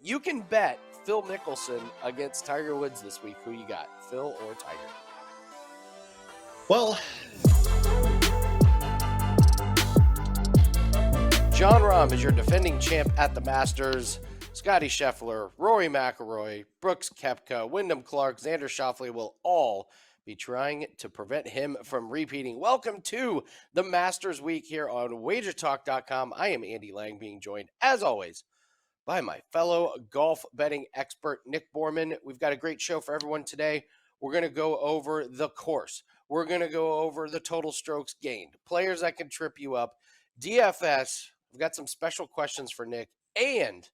You can bet Phil Mickelson against Tiger Woods this week. Who you got, Phil or Tiger? Well, Jon Rahm is your defending champ at the Masters. Scottie Scheffler, Rory McIlroy, Brooks Koepka, Wyndham Clark, Xander Schauffele will all be trying to prevent him from repeating. Welcome to the Masters Week here on WagerTalk.com. I am Andy Lang, being joined, as always, by my fellow golf betting expert, Nick Borman. We've got a great show for everyone today. We're going to go over the course. We're going to go over the total strokes gained, players that can trip you up, DFS. We've got some special questions for Nick, and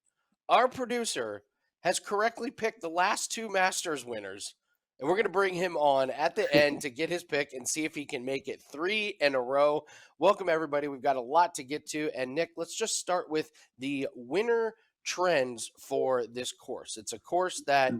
our producer has correctly picked the last two Masters winners, and we're going to bring him on at the end to get his pick and see if he can make it 3 in a row. Welcome, everybody. We've got a lot to get to, and Nick, let's just start with the winner trends for this course. It's a course that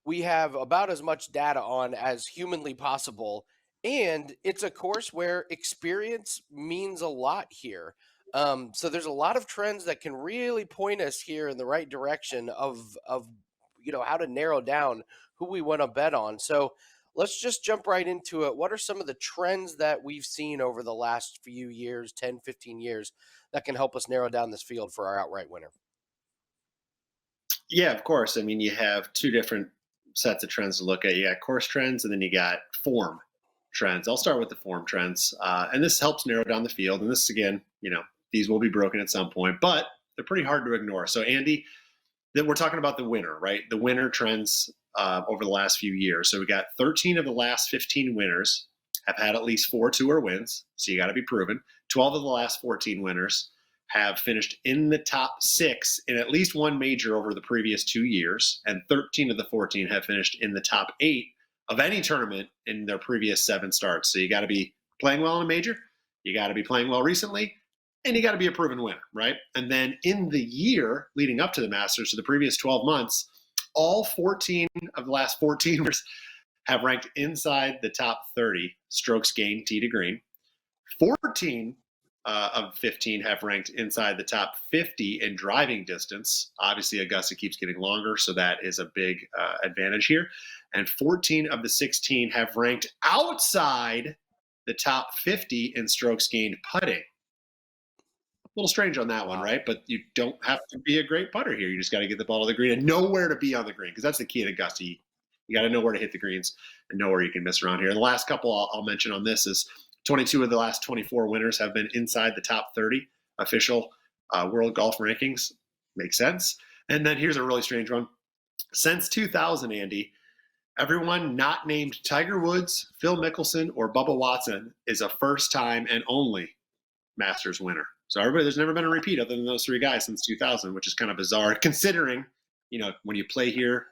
we have about as much data on as humanly possible, and it's a course where experience means a lot here. So there's a lot of trends that can really point us here in the right direction of how to narrow down who we want to bet on. So let's just jump right into it. What are some of the trends that we've seen over the last few years, 10, 15 years, that can help us narrow down this field for our outright winner? yeah, of course. I mean, you have two different sets of trends to look at. You got course trends, and then you got form trends. I'll start with the form trends. And this helps narrow down the field. And this, again, these will be broken at some point, but they're pretty hard to ignore. So, Andy, we're talking about the winner, right? The winner trends over the last few years. So we got 13 of the last 15 winners have had at least 4 tour wins. So you got to be proven. 12 of the last 14 winners have finished in the top 6 in at least one major over the previous 2 years. And 13 of the 14 have finished in the top 8 of any tournament in their previous 7 starts. So you got to be playing well in a major. You got to be playing well recently. And you got to be a proven winner, right? And then in the year leading up to the Masters, so the previous 12 months, all 14 of the last 14 winners have ranked inside the top 30 strokes gained tee to green. 14 of 15 have ranked inside the top 50 in driving distance. Obviously, Augusta keeps getting longer, so that is a big advantage here. And 14 of the 16 have ranked outside the top 50 in strokes gained putting. A little strange on that one, right? But you don't have to be a great putter here. You just got to get the ball to the green and know where to be on the green, because that's the key at Augusta. You got to know where to hit the greens and know where you can miss around here. And the last couple I'll mention on this is 22 of the last 24 winners have been inside the top 30 official world golf rankings. Makes sense. And then here's a really strange one. Since 2000, Andy, everyone not named Tiger Woods, Phil Mickelson, or Bubba Watson is a first-time and only Masters winner. So there's never been a repeat other than those 3 guys since 2000, which is kind of bizarre considering, when you play here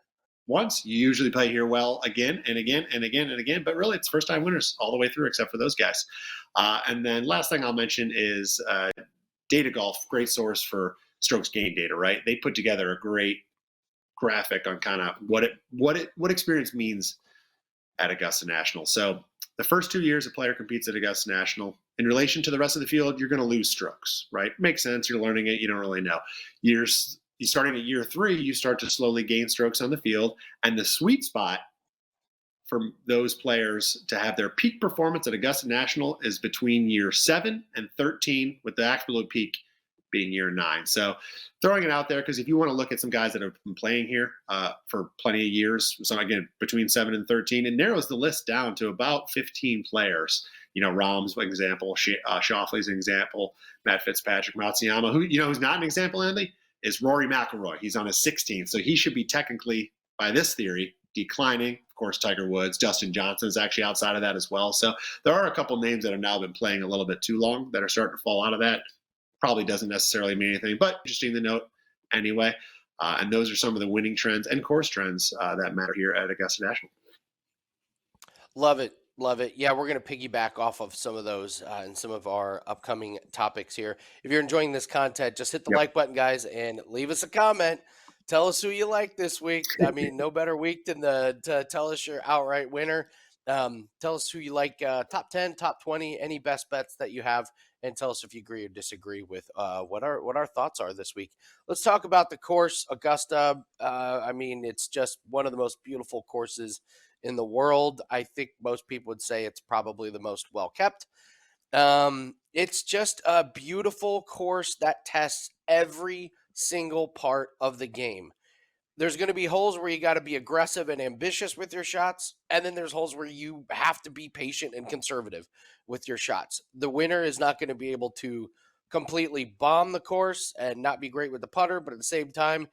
once, you usually play here well again and again and again and again. But really, it's first-time winners all the way through, except for those guys. And then last thing I'll mention is Data Golf, great source for strokes gained data, right? They put together a great graphic on kind of what experience means at Augusta National. So the first 2 years a player competes at Augusta National, in relation to the rest of the field, you're going to lose strokes, right? Makes sense. You're learning it. You don't really know. You starting at year 3, you start to slowly gain strokes on the field. And the sweet spot for those players to have their peak performance at Augusta National is between year 7 and 13, with the absolute peak being year 9. So throwing it out there, because if you want to look at some guys that have been playing here for plenty of years, so again, between 7 and 13, it narrows the list down to about 15 players. Rahm's an example, Schauffele's an example, Matt Fitzpatrick, Matsuyama. Who's not an example, Andy, is Rory McIlroy. He's on his 16th, so he should be technically, by this theory, declining. Of course, Tiger Woods, Dustin Johnson is actually outside of that as well. So there are a couple names that have now been playing a little bit too long that are starting to fall out of that. Probably doesn't necessarily mean anything, but interesting to note anyway. And those are some of the winning trends and course trends that matter here at Augusta National. Love it. Love it. Yeah, we're going to piggyback off of some of those and some of our upcoming topics here. If you're enjoying this content, just hit the like button, guys, and leave us a comment. Tell us who you like this week. I mean, no better week than to tell us your outright winner. Tell us who you like, top 10, top 20, any best bets that you have, and tell us if you agree or disagree with what our thoughts are this week. Let's talk about the course, Augusta. I mean, it's just one of the most beautiful courses in the world. I think most people would say it's probably the most well kept. It's just a beautiful course that tests every single part of the game. There's going to be holes where you got to be aggressive and ambitious with your shots, and then there's holes where you have to be patient and conservative with your shots. The winner is not going to be able to completely bomb the course and not be great with the putter, but at the same time,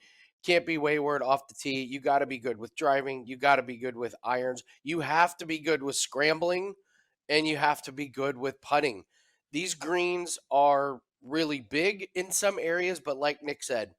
can't be wayward off the tee. You got to be good with driving. You got to be good with irons. You have to be good with scrambling, and you have to be good with putting. These greens are really big in some areas, but like Nick said,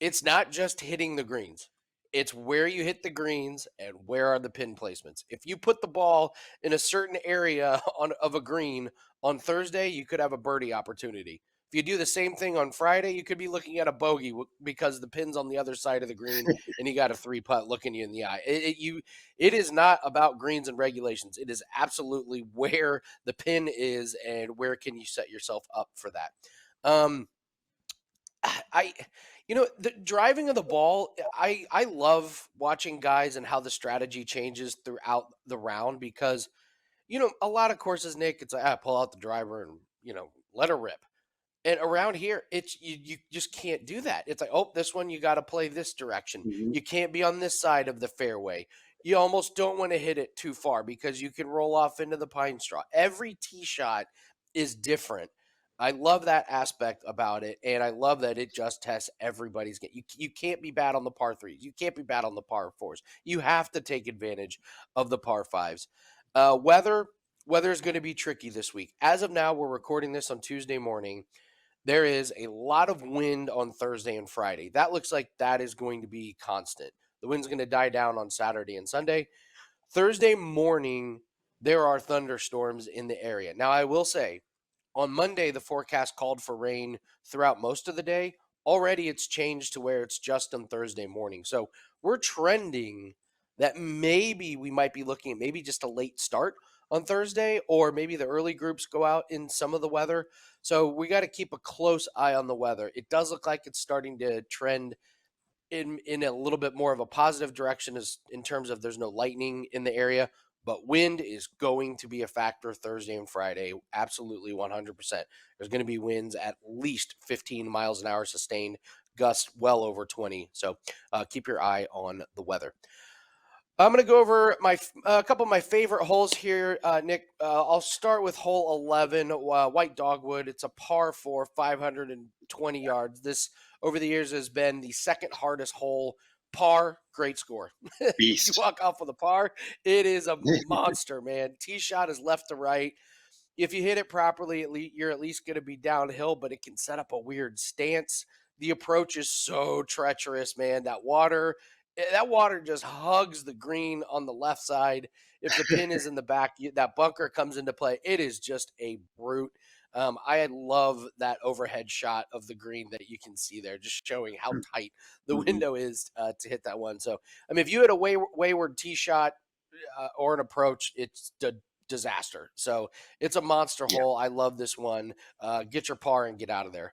it's not just hitting the greens. It's where you hit the greens and where are the pin placements. If you put the ball in a certain area of a green on Thursday, you could have a birdie opportunity. If you do the same thing on Friday, you could be looking at a bogey because the pin's on the other side of the green and you got a three putt looking you in the eye. It is not about greens and regulations. It is absolutely where the pin is and where can you set yourself up for that. Um, I the driving of the ball, I love watching guys and how the strategy changes throughout the round because a lot of courses, Nick, it's like pull out the driver and let her rip. And around here, it's you just can't do that. It's like, oh, this one you got to play this direction. Mhm. You can't be on this side of the fairway. You almost don't want to hit it too far because you can roll off into the pine straw. Every tee shot is different. I love that aspect about it, and I love that it just tests everybody's game. You can't be bad on the par threes. You can't be bad on the par fours. You have to take advantage of the par fives. Weather is going to be tricky this week. As of now, we're recording this on Tuesday morning. There is a lot of wind on Thursday and Friday. That looks like that is going to be constant. The wind's going to die down on Saturday and Sunday. Thursday morning, there are thunderstorms in the area. Now, I will say, on Monday, the forecast called for rain throughout most of the day. Already, it's changed to where it's just on Thursday morning. So we're trending that maybe we might be looking at maybe just a late start on Thursday, or maybe the early groups go out in some of the weather. So we got to keep a close eye on the weather. It does look like it's starting to trend in a little bit more of a positive direction as in terms of there's no lightning in the area, but wind is going to be a factor Thursday and Friday. Absolutely 100%. There's going to be winds at least 15 miles an hour sustained, gusts well over 20. So keep your eye on the weather. I'm going to go over a couple of my favorite holes here, Nick. I'll start with hole 11, White Dogwood. It's a par for 520 yards. This, over the years, has been the second hardest hole. Par, great score. If you Beast. walk off with a par, it is a monster, man. Tee shot is left to right. If you hit it properly, you're at least going to be downhill, but it can set up a weird stance. The approach is so treacherous, man. That water just hugs the green on the left side. If the pin is in the back, that bunker comes into play. It is just a brute. I love that overhead shot of the green that you can see there, just showing how tight the Mhm. window is to hit that one. So, I mean, if you hit a wayward tee shot or an approach, it's a disaster. So it's a monster Yeah. hole. I love this one. Get your par and get out of there.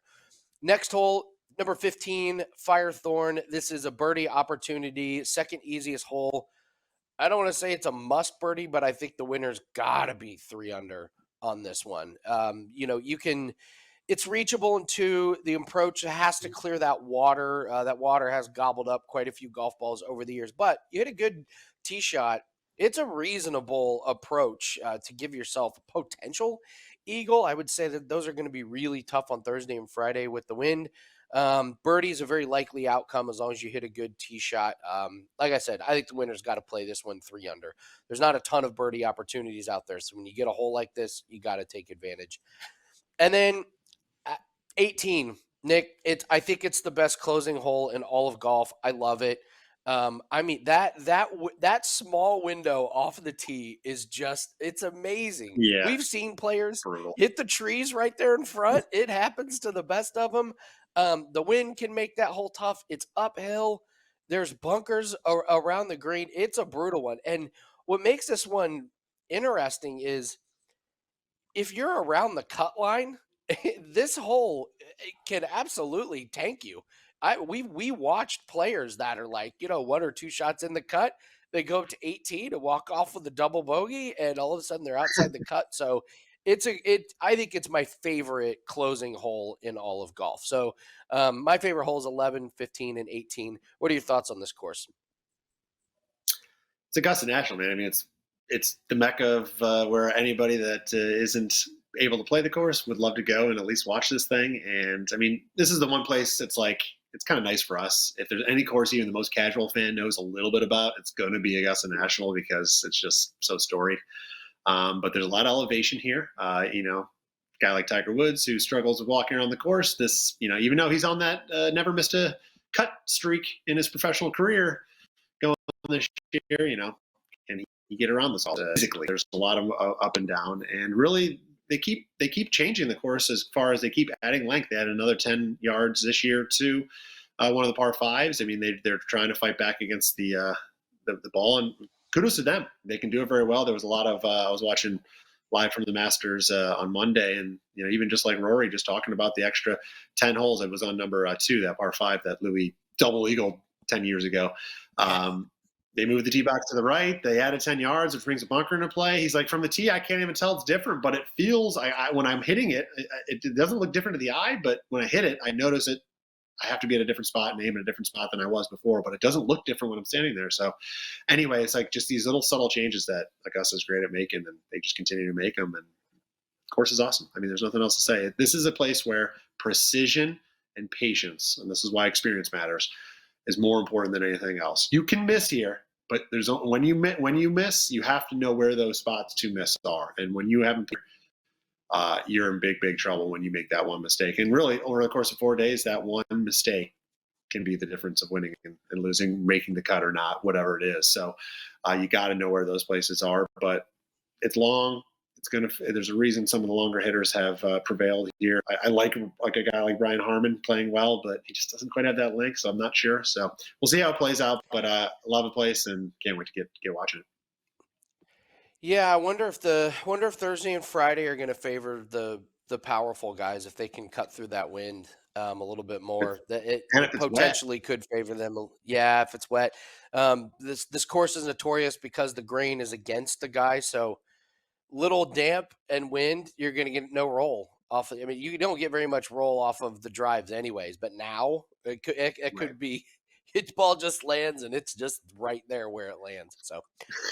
Next hole, number 15, Firethorn. This is a birdie opportunity, second easiest hole. I don't want to say it's a must birdie, but I think the winner's got to be 3 under on this one. It's reachable in two. The approach has to clear that water. That water has gobbled up quite a few golf balls over the years, but you hit a good tee shot. It's a reasonable approach to give yourself a potential eagle. I would say that those are going to be really tough on Thursday and Friday with the wind. Birdie is a very likely outcome as long as you hit a good tee shot. Like I said, I think the winner's got to play this one 3 under. There's not a ton of birdie opportunities out there. So when you get a hole like this, you got to take advantage. And then 18, Nick. I think it's the best closing hole in all of golf. I love it. I mean that small window off of the tee is it's amazing. Yeah. We've seen players Brutal. hit the trees right there in front. It happens to the best of them. The wind can make that hole tough. It's uphill. There's bunkers around the green. It's a brutal one. And what makes this one interesting is if you're around the cut line this hole can absolutely tank you. We watched players that are like, one or two shots in the cut, they go up to 18 and walk off with a double bogey, and all of a sudden they're outside the cut. So I think it's my favorite closing hole in all of golf. So my favorite holes 11, 15, and 18. What are your thoughts on this course? It's Augusta National, man. I mean, it's the mecca of where anybody that isn't able to play the course would love to go and at least watch this thing. And I mean, this is the one place it's like it's kind of nice for us. If there's any course even the most casual fan knows a little bit about, it's going to be Augusta National because it's just so storied. But there's a lot of elevation here. A guy like Tiger Woods who struggles with walking around the course. This, even though he's on that never missed a cut streak in his professional career, going this year, can he get around this all physically? There's a lot of up and down, and really they keep changing the course as far as they keep adding length. They added another 10 yards this year to one of the par fives. I mean, they're trying to fight back against the ball, and kudos to them. They can do it very well. There was a lot of I was watching live from the Masters on Monday, and even just like Rory, just talking about the extra 10 holes. It was on number 2, that par 5 that Louis double eagled 10 years ago. They moved the tee box to the right. They added 10 yards, which brings a bunker into play. He's like, from the tee, I can't even tell it's different, but it feels, when I'm hitting it, it doesn't look different to the eye, but when I hit it, I notice it. I have to be at a different spot and aim at a different spot than I was before, but it doesn't look different when I'm standing there. So anyway, it's like just these little subtle changes that Augusta's great at making, and they just continue to make them. And the course is awesome. I mean, there's nothing else to say. This is a place where precision and patience, and this is why experience matters, is more important than anything else. You can miss here, but when you miss, you have to know where those spots to miss are. And when you haven't, you're in big trouble when you make that one mistake. And really, over the course of 4 days, that one mistake can be the difference of winning and losing, making the cut or not, whatever it is. So you got to know where those places are. But it's long. There's a reason some of the longer hitters have prevailed here. I like a guy like Brian Harmon playing well, but he just doesn't quite have that length, so I'm not sure. So we'll see how it plays out. But love the place and can't wait to get watching it. Yeah, I wonder if Thursday and Friday are going to favor the powerful guys if they can cut through that wind a little bit more. That it And if it's potentially could favor them. Yeah, if it's wet. This course is notorious because the grain is against the guy, so little damp and wind, you're going to get no roll off. I mean, you don't get very much roll off of the drives, anyways. But now it could be. Its ball just lands and it's just right there where it lands. So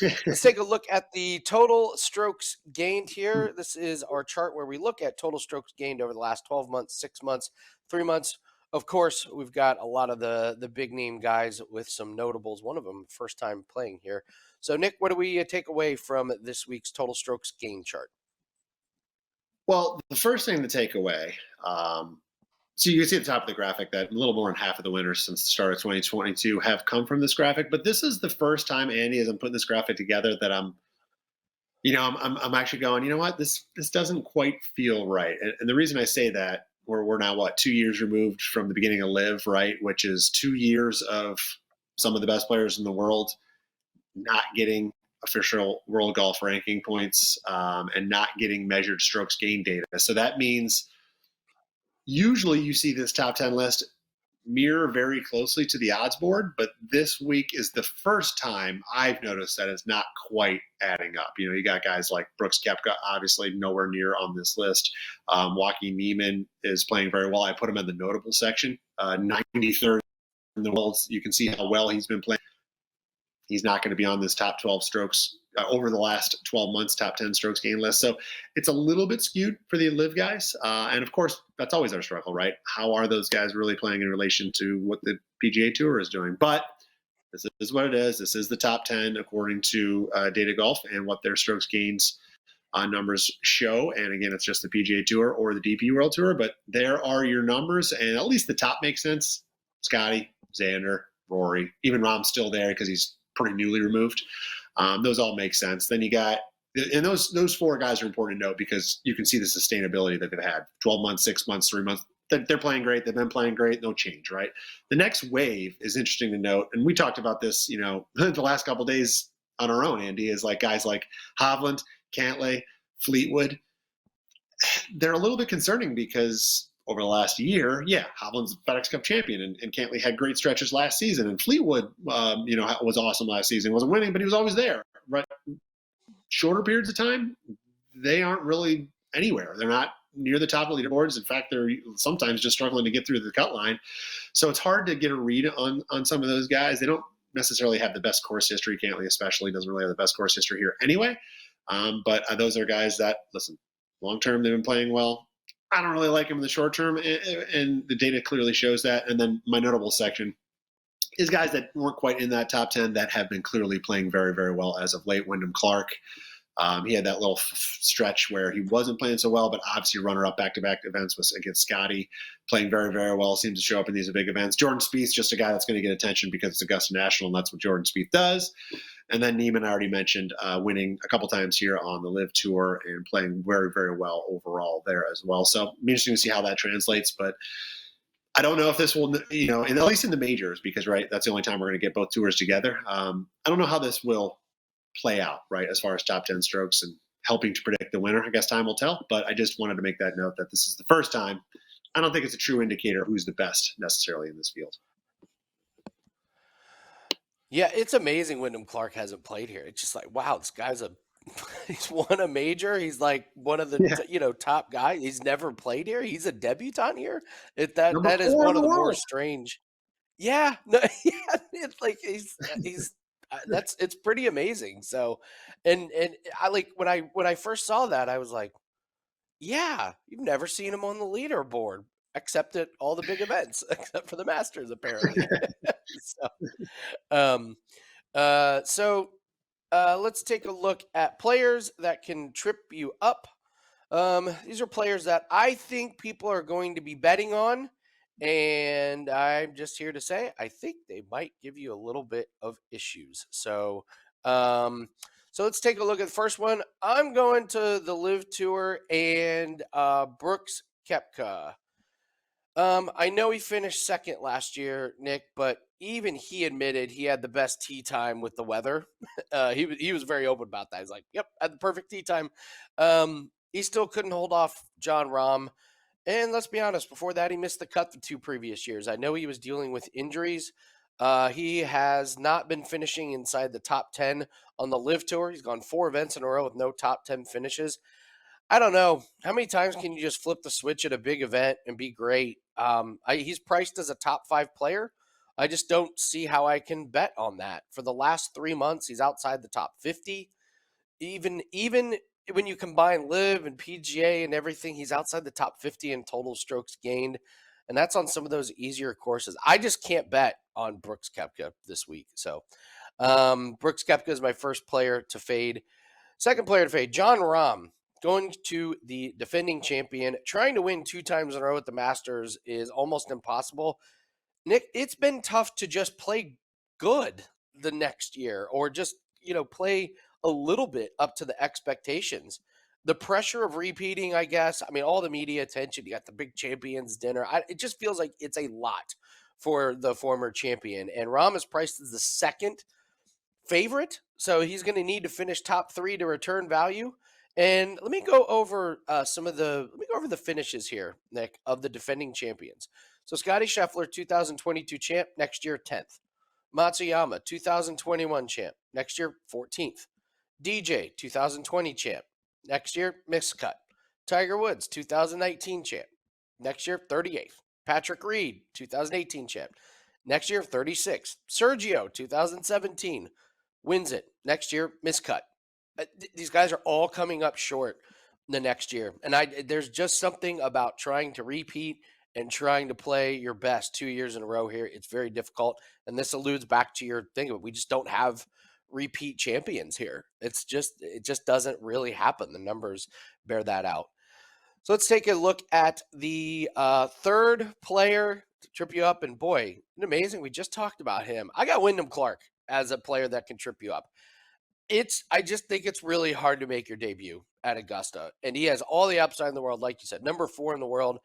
let's take a look at the total strokes gained here. This is our chart where we look at total strokes gained over the last 12 months, 6 months, 3 months. Of course, we've got a lot of the big name guys with some notables. One of them first time playing here. So, Nick, what do we take away from this week's total strokes gain chart? Well, the first thing to take away, so you can see at the top of the graphic that a little more than half of the winners since the start of 2022 have come from this graphic. But this is the first time, Andy, as I'm putting this graphic together, that I'm actually going, you know what, this doesn't quite feel right. And the reason I say that, we're now 2 years removed from the beginning of Live, right, which is 2 years of some of the best players in the world not getting official world golf ranking points and not getting measured strokes gain data. So that means usually you see this top 10 list mirror very closely to the odds board, but this week is the first time I've noticed that it's not quite adding up. You got guys like Brooks Koepka, obviously nowhere near on this list. Joaquin Niemann is playing very well. I put him in the notable section, 93rd in the world. You can see how well he's been playing. He's not going to be on this top 12 strokes over the last 12 months, top 10 strokes gain list. So it's a little bit skewed for the Live guys. And of course, that's always our struggle, right? How are those guys really playing in relation to what the PGA Tour is doing? But this is what it is. This is the top 10 according to Data Golf and what their strokes gains numbers show. And again, it's just the PGA Tour or the DP World Tour, but there are your numbers. And at least the top makes sense. Scottie, Xander, Rory, even Rahm's still there because he's pretty newly removed. Those all make sense. Then you got, and those 4 guys are important to note because you can see the sustainability that they've had 12 months, 6 months, 3 months. They're playing great. They've been playing great. No change, right? The next wave is interesting to note. And we talked about this, the last couple of days on our own, Andy, is like guys like Hovland, Cantlay, Fleetwood. they're a little bit concerning because over the last year, yeah, Hovland's FedEx Cup champion, and Cantley had great stretches last season, and Fleetwood, was awesome last season. Wasn't winning, but he was always there. Right, shorter periods of time, they aren't really anywhere. They're not near the top of leaderboards. In fact, they're sometimes just struggling to get through the cut line. So it's hard to get a read on some of those guys. They don't necessarily have the best course history. Cantley especially doesn't really have the best course history here anyway. But those are guys that, listen, long term they've been playing well. I don't really like them in the short term, and the data clearly shows that. And then my notable section is guys that weren't quite in that top 10 that have been clearly playing very, very well as of late. Wyndham Clark, he had that little stretch where he wasn't playing so well, but obviously runner-up back-to-back events was against Scottie, playing very, very well, seems to show up in these big events. Jordan Spieth, just a guy that's going to get attention because it's Augusta National, and that's what Jordan Spieth does. And then Neiman, I already mentioned, winning a couple times here on the Live Tour and playing very, very well overall there as well. So it'll be interesting to see how that translates, but I don't know if this will, at least in the majors, because, right, that's the only time we're going to get both tours together. I don't know how this will play out, right, as far as top 10 strokes and helping to predict the winner. I guess time will tell, but I just wanted to make that note that this is the first time. I don't think it's a true indicator who's the best necessarily in this field. Yeah, it's amazing Wyndham Clark hasn't played here. It's just like, wow, this guy's he's won a major. He's like one of the top guys. He's never played here. He's a debutant here. That is one of the more strange. Yeah, no, yeah, it's like he's it's pretty amazing. So, and I like when I first saw that, I was like, yeah, you've never seen him on the leaderboard except at all the big events, except for the Masters, apparently. So, um, let's take a look at players that can trip you up. These are players that I think people are going to be betting on, and I'm just here to say I think they might give you a little bit of issues. So let's take a look at the first one. I'm going to the Live Tour and Brooks Koepka. I know he finished second last year, Nick, but even he admitted he had the best tee time with the weather. He was very open about that. He's like, "Yep, had the perfect tee time." He still couldn't hold off Jon Rahm, and let's be honest, before that, he missed the cut the 2 previous years. I know he was dealing with injuries. He has not been finishing inside the top 10 on the Live Tour. He's gone 4 events in a row with no top 10 finishes. I don't know. How many times can you just flip the switch at a big event and be great? He's priced as a top 5 player. I just don't see how I can bet on that. For the last 3 months, he's outside the top 50. Even when you combine Live and PGA and everything, he's outside the top 50 in total strokes gained. And that's on some of those easier courses. I just can't bet on Brooks Koepka this week. So Brooks Koepka is my first player to fade. Second player to fade, Jon Rahm. Going to the defending champion, trying to win 2 times in a row at the Masters is almost impossible. Nick, it's been tough to just play good the next year or just, play a little bit up to the expectations. The pressure of repeating, I guess, I mean, all the media attention, you got the big champions dinner. It just feels like it's a lot for the former champion. And Rahm is priced as the second favorite, so he's going to need to finish top 3 to return value. And let me go over the finishes here, Nick, of the defending champions. So Scottie Scheffler, 2022 champ, next year 10th. Matsuyama, 2021 champ, next year 14th. DJ, 2020 champ, next year miscut. Tiger Woods, 2019 champ, next year 38th. Patrick Reed, 2018 champ, next year 36th. Sergio, 2017, wins it. Next year, miscut. These guys are all coming up short the next year. And there's just something about trying to repeat and trying to play your best 2 years in a row here. It's very difficult. And this alludes back to your thing of it. We just don't have repeat champions here. It just doesn't really happen. The numbers bear that out. So let's take a look at the third player to trip you up. And boy, isn't it amazing? We just talked about him. I got Wyndham Clark as a player that can trip you up. I just think it's really hard to make your debut at Augusta, and he has all the upside in the world, like you said, number 4 in the world.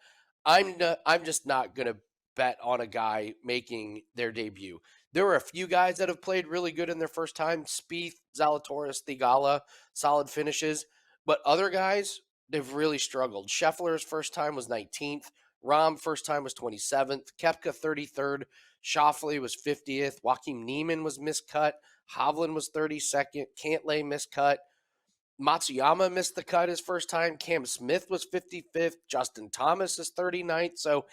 I'm just not going to bet on a guy making their debut. There were a few guys that have played really good in their first time: Spieth, Zalatoris, Theegala, solid finishes. But other guys, they've really struggled. Scheffler's first time was 19th. Rahm first time was 27th. Koepka 33rd. Schauffele was 50th. Joaquin Niemann was miscut. Hovland was 32nd. Cantlay miscut. Matsuyama missed the cut his first time. Cam Smith was 55th. Justin Thomas is 39th. So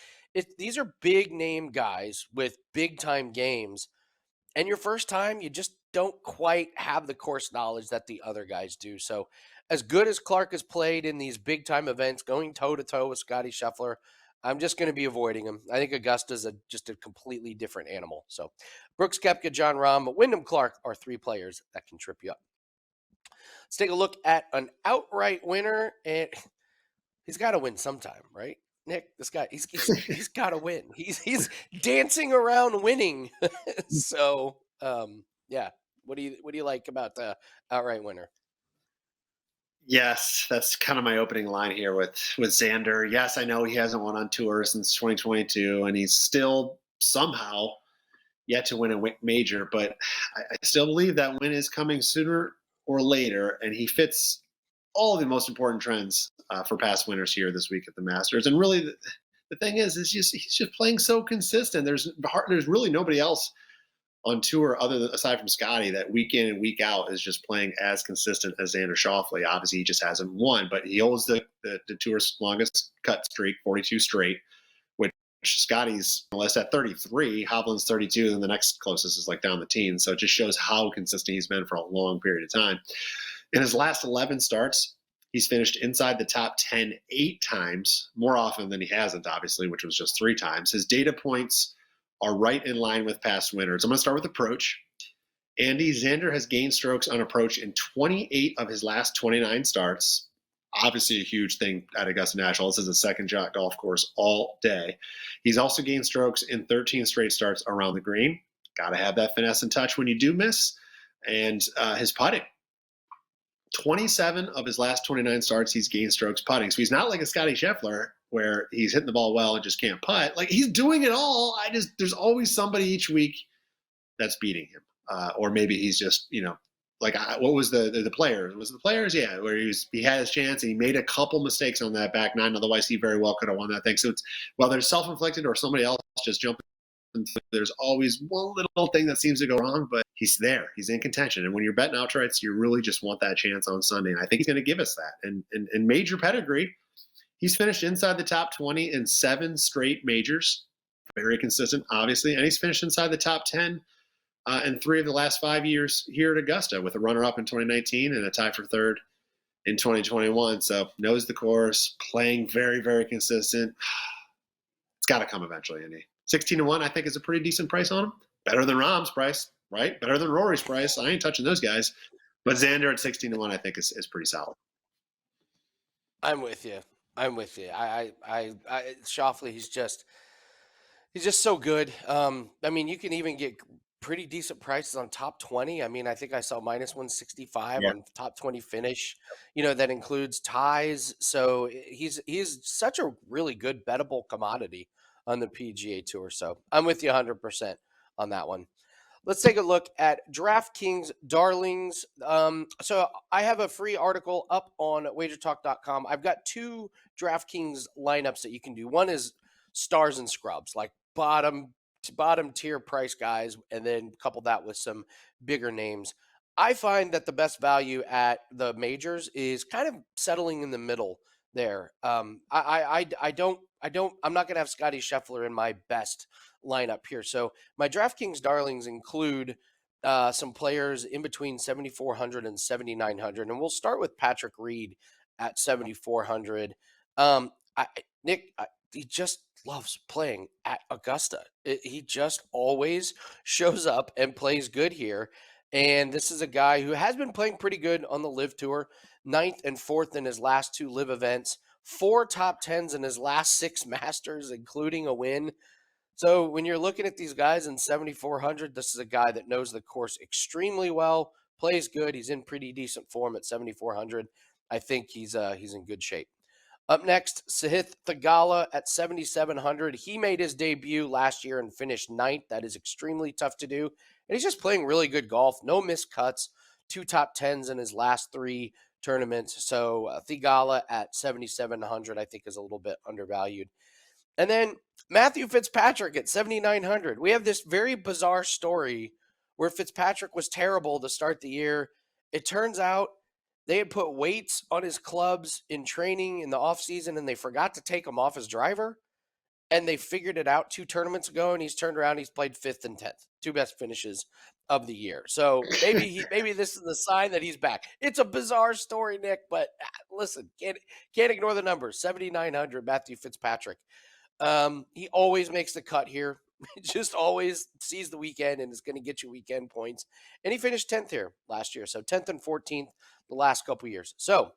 these are big name guys with big time games. And your first time, you just don't quite have the course knowledge that the other guys do. So as good as Clark has played in these big time events, going toe to toe with Scottie Scheffler, I'm just going to be avoiding him. I think Augusta's just a completely different animal. So Brooks Koepka, Jon Rahm, Wyndham Clark are three players that can trip you up. Let's take a look at an outright winner, and he's got to win sometime, right? Nick, this guy, he's got to win. He's dancing around winning. So, yeah. What do you like about the outright winner? Yes, that's kind of my opening line here with Xander. Yes, I know he hasn't won on tour since 2022, and he's still somehow yet to win a major. But I still believe that win is coming sooner or later, and he fits all the most important trends for past winners here this week at the Masters. And really, the thing is he's just playing so consistent. There's really nobody else on tour aside from Scottie that week in and week out is just playing as consistent as Xander Schauffele. Obviously, he just hasn't won, but he holds the tour's longest cut streak, 42 straight, which Scottie's list at 33, Hovland's 32, and the next closest is like down the teens. So it just shows how consistent he's been for a long period of time. In his last 11 starts, he's finished inside the top 10 8 times, more often than he hasn't, obviously, which was just 3 times. His data points are right in line with past winners. I'm going to start with approach. Andy, Xander has gained strokes on approach in 28 of his last 29 starts. Obviously a huge thing at Augusta National. This is a second shot golf course all day. He's also gained strokes in 13 straight starts around the green. Got to have that finesse and touch when you do miss. And his putting. 27 of his last 29 starts, he's gained strokes putting. So he's not like a Scottie Scheffler where he's hitting the ball well and just can't putt. Like, he's doing it all. There's always somebody each week that's beating him. Or maybe he's just, what was the players? Was it the players? Yeah, where he had his chance and he made a couple mistakes on that back nine. Otherwise, he very well could have won that thing. So it's, whether self-inflicted or somebody else just jumping, there's always one little thing that seems to go wrong, but he's there. He's in contention. And when you're betting outrights, you really just want that chance on Sunday. And I think he's going to give us that. And in major pedigree, he's finished inside the top 20 in 7 straight majors. Very consistent, obviously. And he's finished inside the top 10 in 3 of the last 5 years here at Augusta, with a runner-up in 2019 and a tie for third in 2021. So knows the course, playing very, very consistent. It's got to come eventually, Andy. 16-1, I think, is a pretty decent price on him. Better than Rahm's price, right? Better than Rory's price. I ain't touching those guys. But Xander at 16-1, I think, is pretty solid. I'm with you. Schauffele, he's just so good. I mean, you can even get pretty decent prices on top 20. I mean, I think I saw minus 165 on top 20 finish. That includes ties. So he's such a really good bettable commodity on the PGA Tour. So I'm with you 100% on that one. Let's take a look at DraftKings Darlings. So I have a free article up on wagertalk.com. I've got 2 DraftKings lineups that you can do. One is stars and scrubs, like bottom tier price guys, and then couple that with some bigger names. I find that the best value at the majors is kind of settling in the middle there. I'm not going to have Scottie Scheffler in my best lineup here. So my DraftKings Darlings include some players in between 7,400 and 7,900. And we'll start with Patrick Reed at 7,400. Nick, he just loves playing at Augusta. He just always shows up and plays good here. And this is a guy who has been playing pretty good on the LIV Tour, 9th and 4th in his last 2 LIV events, 4 top 10s in his last 6 Masters, including a win. So when you're looking at these guys in 7,400, this is a guy that knows the course extremely well, plays good. He's in pretty decent form at 7,400. I think he's in good shape. Up next, Sahith Theegala at 7,700. He made his debut last year and finished 9th. That is extremely tough to do. And he's just playing really good golf. No missed cuts. 2 top 10s in his last 3 tournaments. So Thigala at 7,700, I think, is a little bit undervalued. And then Matthew Fitzpatrick at 7,900. We have this very bizarre story where Fitzpatrick was terrible to start the year. It turns out they had put weights on his clubs in training in the offseason, and they forgot to take them off his driver. And they figured it out 2 tournaments ago, and he's turned around. He's played 5th and 10th, 2 best finishes of the year. So maybe this is the sign that he's back. It's a bizarre story, Nick, but listen, can't ignore the numbers. 7,900, Matthew Fitzpatrick. He always makes the cut here. Just always sees the weekend and is going to get you weekend points. And he finished 10th here last year. So 10th and 14th the last couple years. So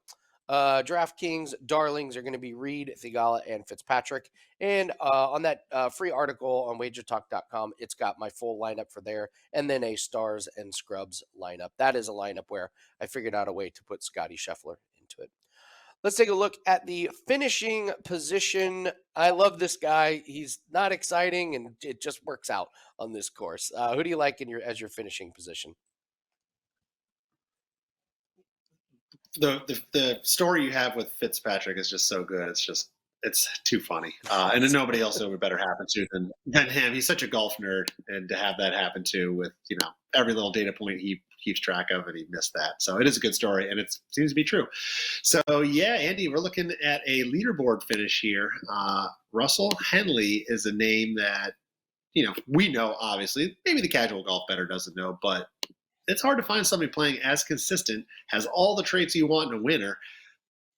DraftKings darlings are going to be Reed, Thigala, and Fitzpatrick. And on that free article on wagertalk.com, it's got my full lineup for there, and then a stars and scrubs lineup. That is a lineup where I figured out a way to put Scottie Scheffler into it. Let's take a look at the finishing position. I love this guy. He's not exciting, and it just works out on this course. Who do you like as your finishing position? The story you have with Fitzpatrick is just so good. It's too funny. And then nobody else it would better happen to than him. He's such a golf nerd, and to have that happen to with every little data point he keeps track of, and he missed that. So it is a good story, and it seems to be true. So yeah, Andy, we're looking at a leaderboard finish here. Russell Henley is a name that we know, obviously. Maybe the casual golf bettor doesn't know, but it's hard to find somebody playing as consistent, has all the traits you want in a winner,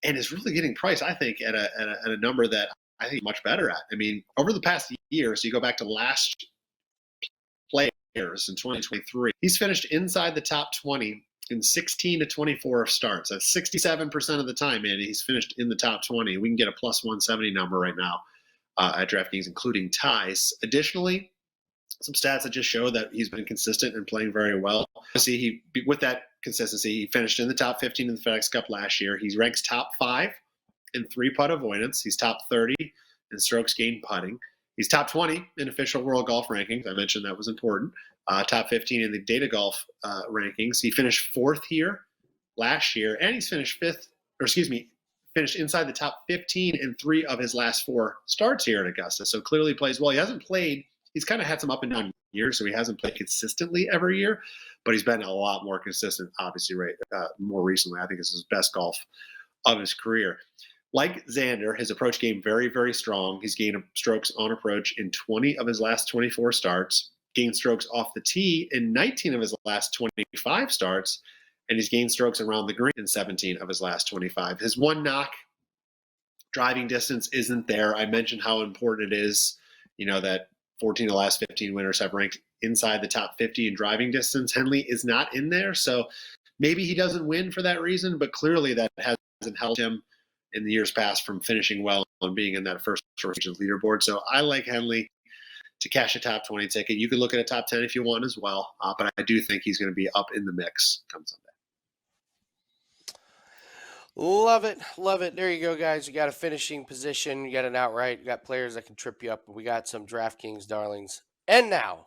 and is really getting priced, I think, at a number that I think much better at. I mean, over the past year, so you go back to last players in 2023, he's finished inside the top 20 in 16 to 24 starts. That's 67% of the time, Andy. He's finished in the top 20. We can get a plus 170 number right now at DraftKings, including ties. Additionally, some stats that just show that he's been consistent and playing very well. Obviously, with that consistency, he finished in the top 15 in the FedEx Cup last year. He ranks top 5 in 3-putt avoidance. He's top 30 in strokes gained putting. He's top 20 in official world golf rankings. I mentioned that was important. Top 15 in the data golf rankings. He finished 4th here last year, and he's finished finished inside the top 15 in 3 of his last 4 starts here at Augusta. So clearly plays well. He hasn't played. He's kind of had some up and down years, so he hasn't played consistently every year, but he's been a lot more consistent, obviously, more recently. I think this is his best golf of his career. Like Xander, his approach game very, very strong. He's gained strokes on approach in 20 of his last 24 starts, gained strokes off the tee in 19 of his last 25 starts, and he's gained strokes around the green in 17 of his last 25. His one knock, driving distance, isn't there. I mentioned how important it is, that 14 of the last 15 winners have ranked inside the top 50 in driving distance. Henley is not in there, so maybe he doesn't win for that reason, but clearly that hasn't held him in the years past from finishing well and being in that first region leaderboard. So I like Henley to cash a top 20 ticket. You could look at a top 10 if you want as well, but I do think he's going to be up in the mix come Sunday. Love it. Love it. There you go, guys. You got a finishing position. You got an outright. You got players that can trip you up. We got some DraftKings darlings. And now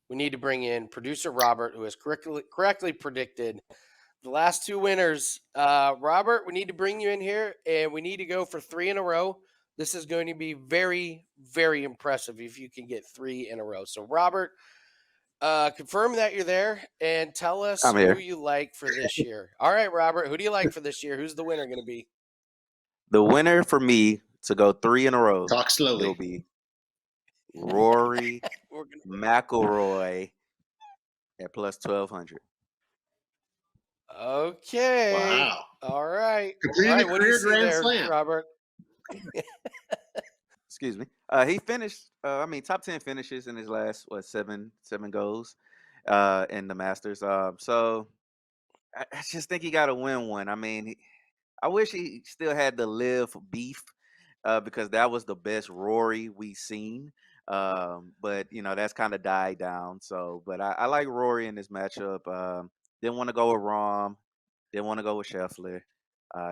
we need to bring in producer Robert, who has correctly predicted the last 2 winners. Robert, we need to bring you in here, and we need to go for 3 in a row. This is going to be very, very impressive if you can get 3 in a row. So, Robert, confirm that you're there and tell us who you like for this year. All right, Robert, who do you like for this year? Who's the winner going to be? The winner for me to go 3 in a row. Talk slowly. Will be Rory McIlroy at plus 1,200. Okay. Wow. All right. Completing a career grand slam, Robert. Excuse me. He finished. Top 10 finishes in his last 7 goals in the Masters. So I just think he got to win one. I wish he still had the live beef because that was the best Rory we seen. But that's kind of died down. So, but I like Rory in this matchup. Didn't want to go with Rahm. Didn't want to go with Scheffler.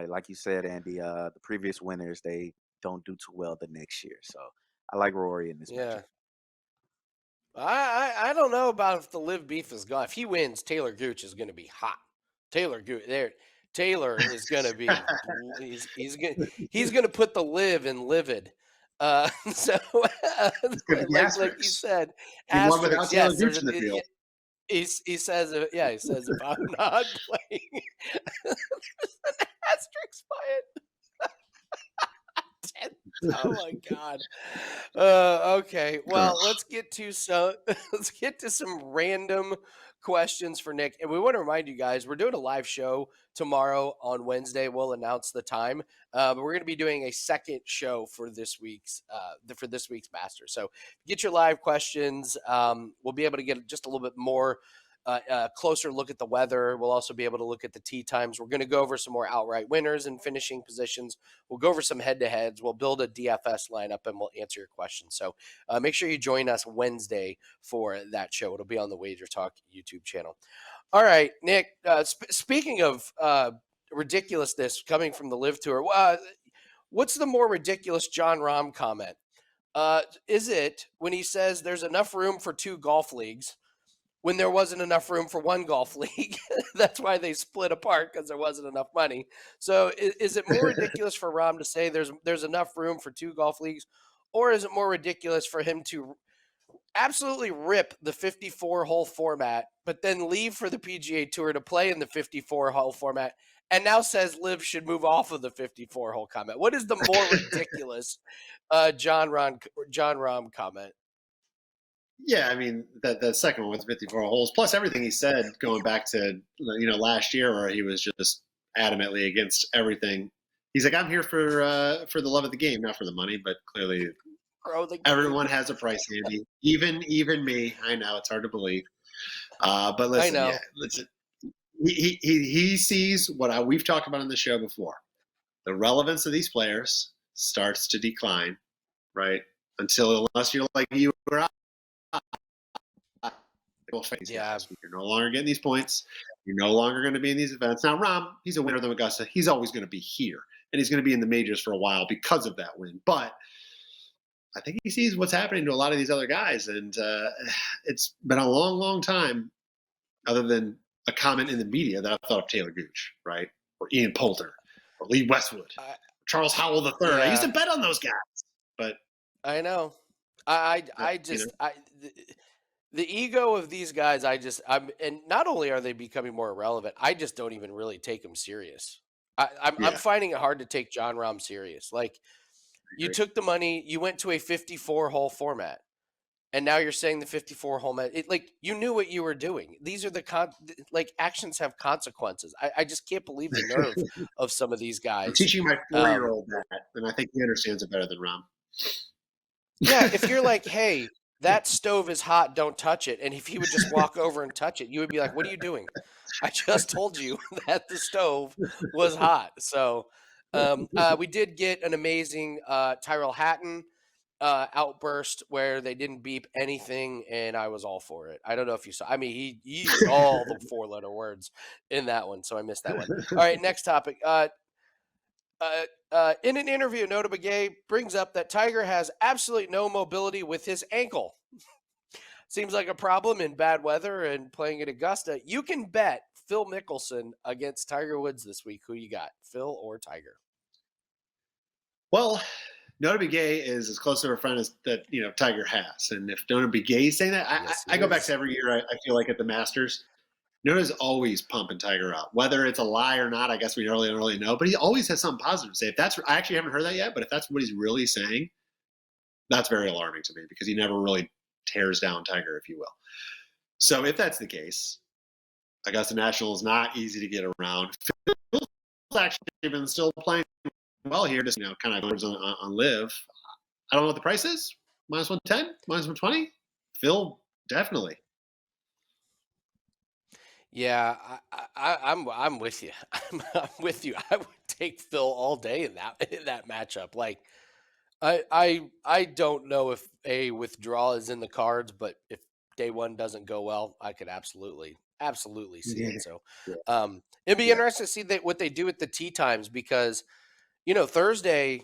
Like you said, Andy, the previous winners, they don't do too well the next year. So I like Rory in this matchup. I don't know about if the live beef is gone. If he wins, Taylor Gooch is going to be hot. Taylor Gooch, Taylor is gonna be he's gonna put the live in livid. So It's going to be like you asterisks. said, He won without asterisks. Taylor Yes, there's Gooch in the field. he says he says if I'm not playing, there's an asterisk by it. Oh my God. Okay. Well, let's get to some random questions for Nick. And we want to remind you guys, we're doing a live show tomorrow on Wednesday. We'll announce the time. But we're going to be doing a second show for this week's Masters. So get your live questions. We'll be able to get just a little bit more closer look at the weather. We'll also be able to look at the tee times. We're going to go over some more outright winners and finishing positions. We'll go over some head-to-heads. We'll build a DFS lineup, and we'll answer your questions. So make sure you join us Wednesday for that show. It'll be on the Wager Talk YouTube channel. All right, Nick, speaking of ridiculousness coming from the Live Tour, what's the more ridiculous Jon Rahm comment? Is it when he says there's enough room for 2 golf leagues when there wasn't enough room for 1 golf league? That's why they split apart, because there wasn't enough money. So is it more ridiculous for Rahm to say there's enough room for 2 golf leagues, or is it more ridiculous for him to absolutely rip the 54-hole format, but then leave for the PGA Tour to play in the 54-hole format, and now says Liv should move off of the 54-hole comment? What is the more ridiculous Jon Rahm comment? Yeah, I mean that second one with 54 holes, plus everything he said going back to last year, where he was just adamantly against everything. He's like, I'm here for the love of the game, not for the money. But clearly, everyone has a price, Andy. Even me. I know it's hard to believe. But listen, I know. Yeah, listen. He sees what we've talked about on the show before. The relevance of these players starts to decline, right? Unless you're like you or I. Yeah. You're no longer getting these points. You're no longer going to be in these events. Now, Rahm, he's a winner of the Augusta. He's always going to be here, and he's going to be in the majors for a while because of that win. But I think he sees what's happening to a lot of these other guys, and it's been a long, long time, other than a comment in the media, that I thought of Taylor Gooch, right, or Ian Poulter, or Lee Westwood, Charles Howell III. Yeah. I used to bet on those guys, but I know. The ego of these guys, and not only are they becoming more irrelevant, I just don't even really take them serious. I'm finding it hard to take Jon Rahm serious. Like, you took the money, you went to a 54-hole format, and now you're saying the 54-hole like, you knew what you were doing. These are actions have consequences. I just can't believe the nerve of some of these guys. I'm teaching my 4-year-old that, and I think he understands it better than Rahm. Yeah, if you're like, hey, that stove is hot, don't touch it. And if he would just walk over and touch it, you would be like, what are you doing? I just told you that the stove was hot. So we did get an amazing Tyrell Hatton outburst where they didn't beep anything, and I was all for it. I don't know if you saw. I mean, he used all the 4-letter words in that one, so I missed that one. All right, next topic. In an interview, Nota Begay brings up that Tiger has absolutely no mobility with his ankle. Seems like a problem in bad weather and playing at Augusta. You can bet Phil Mickelson against Tiger Woods this week. Who you got, Phil or Tiger? Well, Nota Begay is as close to a friend as that Tiger has, and if Nota Begay is saying that, Yes, I go back to every year. I feel like at the Masters, Nota's always pumping Tiger up, whether it's a lie or not. I guess we don't really know, but he always has something positive to say. I actually haven't heard that yet, but if that's what he's really saying, that's very alarming to me, because he never really tears down Tiger, if you will. So if that's the case, Augusta National is not easy to get around. Phil's actually been still playing well here, just kind of on Live. I don't know what the price is. -110, -120. Phil, definitely. Yeah, I'm with you. I'm with you. I would take Phil all day in that matchup. Like, I don't know if a withdrawal is in the cards, but if day one doesn't go well, I could absolutely see it. So it'd be interesting to see what they do at the tee times, because Thursday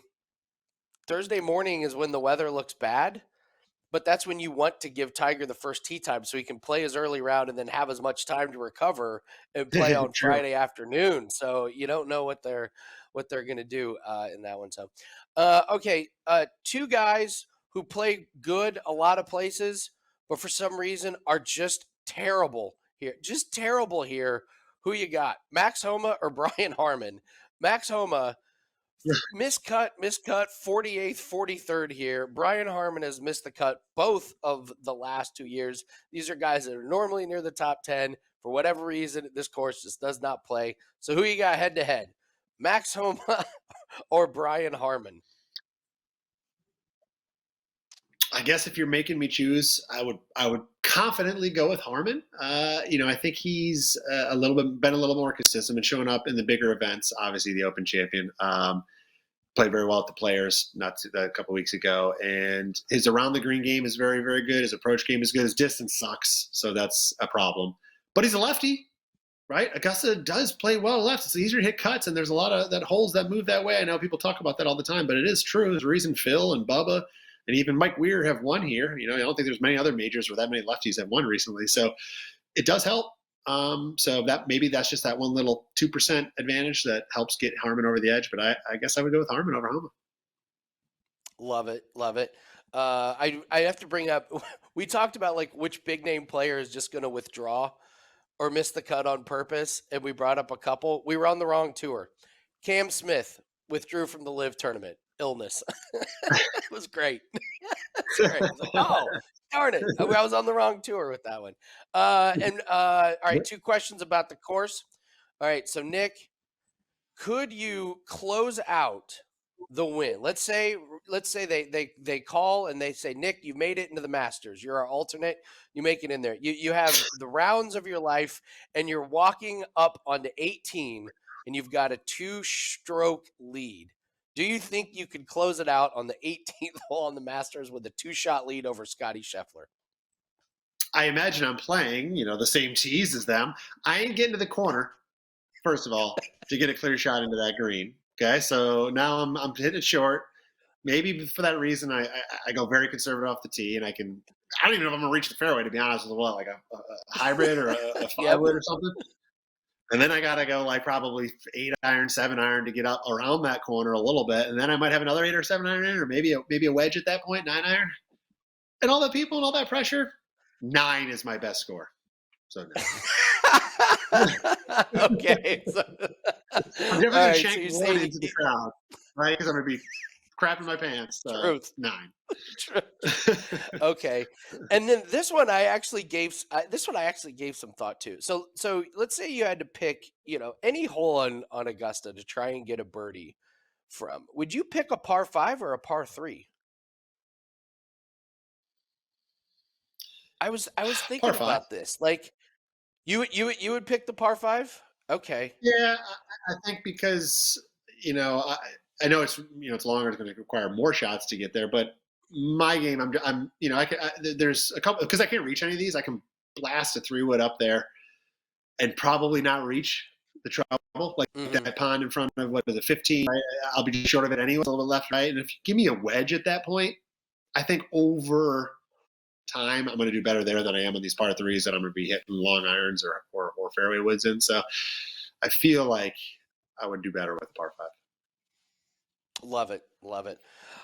morning is when the weather looks bad, but that's when you want to give Tiger the first tee time so he can play his early round and then have as much time to recover and play on True. Friday afternoon. So you don't know what they're going to do in that one. So, okay, two guys who play good a lot of places, but for some reason are just terrible here. Just terrible here. Who you got, Max Homa or Brian Harmon? Max Homa, miscut, 48th, 43rd here. Brian Harmon has missed the cut both of the last 2 years. These are guys that are normally near the top 10. For whatever reason, this course just does not play. So who you got head to head, Max Homa or Brian Harmon? I guess if you're making me choose, I would confidently go with Harmon. I think he's been a little more consistent and showing up in the bigger events. Obviously, the Open champion played very well at the Players a couple weeks ago, and his around the green game is very, very good. His approach game is good. His distance sucks, so that's a problem. But he's a lefty, right? Augusta does play well left. It's easier to hit cuts, and there's a lot of that holes that move that way. I know people talk about that all the time, but it is true. There's a reason Phil and Bubba and even Mike Weir have won here. I don't think there's many other majors where that many lefties have won recently. So it does help. So that's just that one little 2% advantage that helps get Harmon over the edge. But I guess I would go with Harmon over Homa. Love it. Love it. I have to bring up, we talked about like which big name player is just going to withdraw or miss the cut on purpose. And we brought up a couple. We were on the wrong tour. Cam Smith withdrew from the Live tournament. Illness. It was great. It's great. I was like, oh, darn it. I was on the wrong tour with that one. All right, two questions about the course. All right, so Nick, could you close out the win? Let's say they call and they say, Nick, you made it into the Masters. You're our alternate. You make it in there. You have the rounds of your life, and you're walking up onto 18, and you've got a 2-stroke lead. Do you think you could close it out on the 18th hole on the Masters with a 2-shot lead over Scottie Scheffler? I imagine I'm playing, the same tees as them. I ain't getting to the corner, first of all, to get a clear shot into that green. Okay, so now I'm hitting it short. Maybe for that reason, I go very conservative off the tee, and I don't even know if I'm gonna reach the fairway, to be honest with like a hybrid or a 5-wood or something. And then I got to go like probably 8-iron, 7-iron to get up around that corner a little bit. And then I might have another 8 or 7-iron or maybe a wedge at that point, 9-iron. And all the people and all that pressure, 9 is my best score. So no. Okay. So, I'm definitely going to shank one into the crowd, right? Because I'm going to be crapping my pants. Truth. 9. Okay. And then this one I actually gave some thought to. So let's say you had to pick, any hole on Augusta to try and get a birdie from. Would you pick a par 5 or a par 3? I was thinking about this. Like you would pick the par 5? Okay. Yeah, I think because, I know it's it's longer. It's going to require more shots to get there. But my game, there's a couple because I can't reach any of these. I can blast a 3-wood up there, and probably not reach the trouble like that pond in front of 15. I'll be just short of it anyway. A little bit left, right. And if you give me a wedge at that point, I think over time I'm going to do better there than I am on these par 3s that I'm going to be hitting long irons or fairway woods in. So I feel like I would do better with the par 5. Love it. Love it.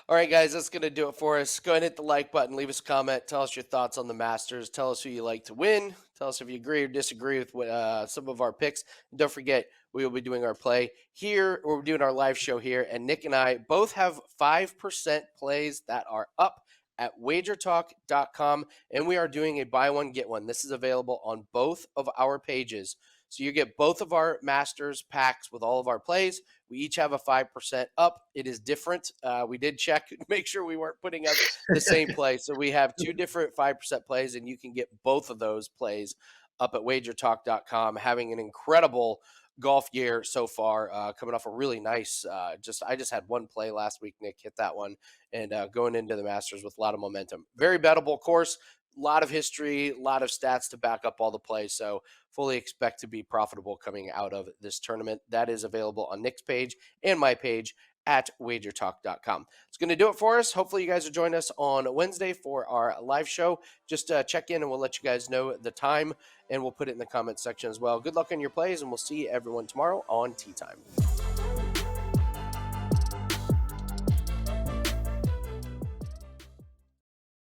All right, guys, that's going to do it for us. Go ahead and hit the like button. Leave us a comment. Tell us your thoughts on the Masters. Tell us who you like to win. Tell us if you agree or disagree with some of our picks. And don't forget, we will be doing our play here. We're doing our live show here. And Nick and I both have 5% plays that are up at wagertalk.com. And we are doing a buy one, get one. This is available on both of our pages. So you get both of our Masters packs with all of our plays. We each have a 5% up. It is different. We did check, make sure we weren't putting up the same play. So we have 2 different 5% plays, and you can get both of those plays up at wagertalk.com. Having an incredible golf year so far, coming off a really nice, I just had one play last week. Nick hit that one, and going into the Masters with a lot of momentum. Very bettable course. A lot of history, a lot of stats to back up all the plays. So fully expect to be profitable coming out of this tournament. That is available on Nick's page and my page at wagertalk.com. It's going to do it for us. Hopefully you guys will join us on Wednesday for our live show. Just check in and we'll let you guys know the time, and we'll put it in the comments section as well. Good luck on your plays, and we'll see everyone tomorrow on Tee Time.